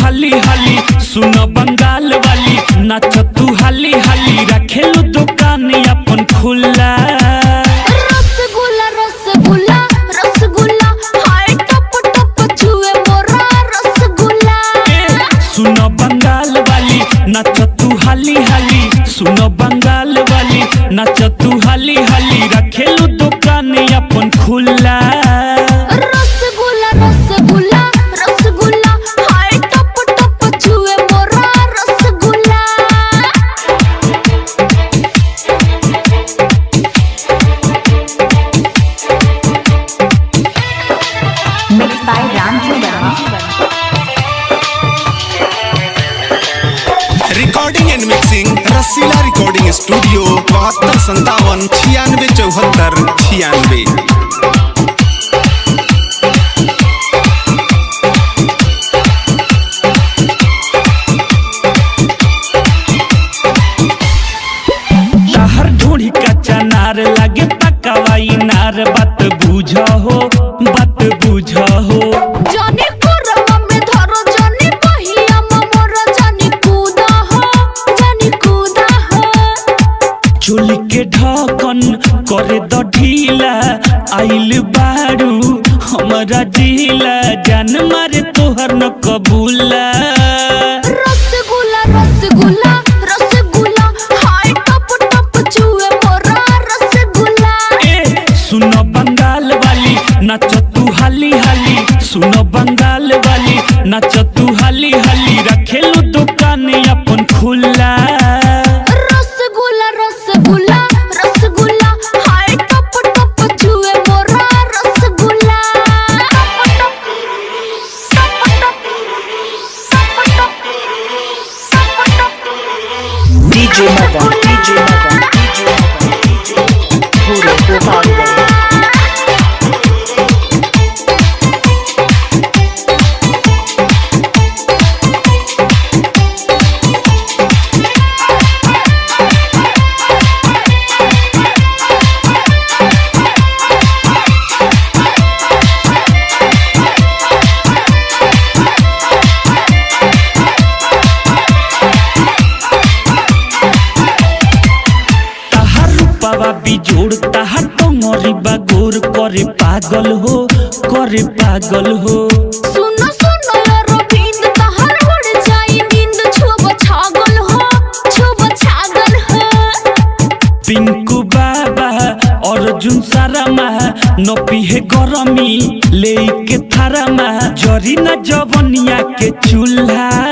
हाली हाली सुन बंगाल वाली नाच तू हाली हाली रखेलू दुकान अपन खुला। रसगुल्ला रसगुल्ला रसगुल्ला हाय टप टप छुए मोरा रसगुल्ला। सुन बंगाल वाली नाच तू हाली हाली सुन बंगाल वाली नाच तू हाली हाली रखेलू दुकान अपन खुला। रसगुल्ला रसगुल्ला रसगुल्ला हाय टप टप छुए मोरा rasgulla. Mixed by Ramji Verma. Recording and mixing Rasila recording studio 72 57 96 74 96। लहर ढूंढी कच्चा नार लागे पकावाई नार बात बुझा हो बात बुझा हो। जानी कोरवा में धरो जानी पहिया मोर जानी कूदा हो जानी कूदा हो। चोली के ढकन करे द ढीला आइल बारू हमारा जिला जान मारे तोहर न कबूला। रसगुल्ला रसगुल्ला रसगुल्ला हाय टप टप छुए मोरा रसगुल्ला। सुन बंगाल वाली नाच तू हाली हाली सुन बंगाल वाली नाच तू हाली हाली रखेलू दुकान अपन खुला। रसगुल्ला रसगुल्ला रसगुल्ला हाय टप टप छुए मोरा rasgulla. DJ Madan, DJ Madan, DJ Madan, DJ Pure Gopal। बाबा बिजोड़ ताहा टंगरी बागोर करे पागल हो करे पागल हो। सुनो सुनो रविंद तहर उड़ जाई नींद छुब छागल हो छुब छागल हो। पिंकू बाबा अर्जुन सारामा न पिहे गरमी लेके थारामा जरी न जवनिया के चूल्हा।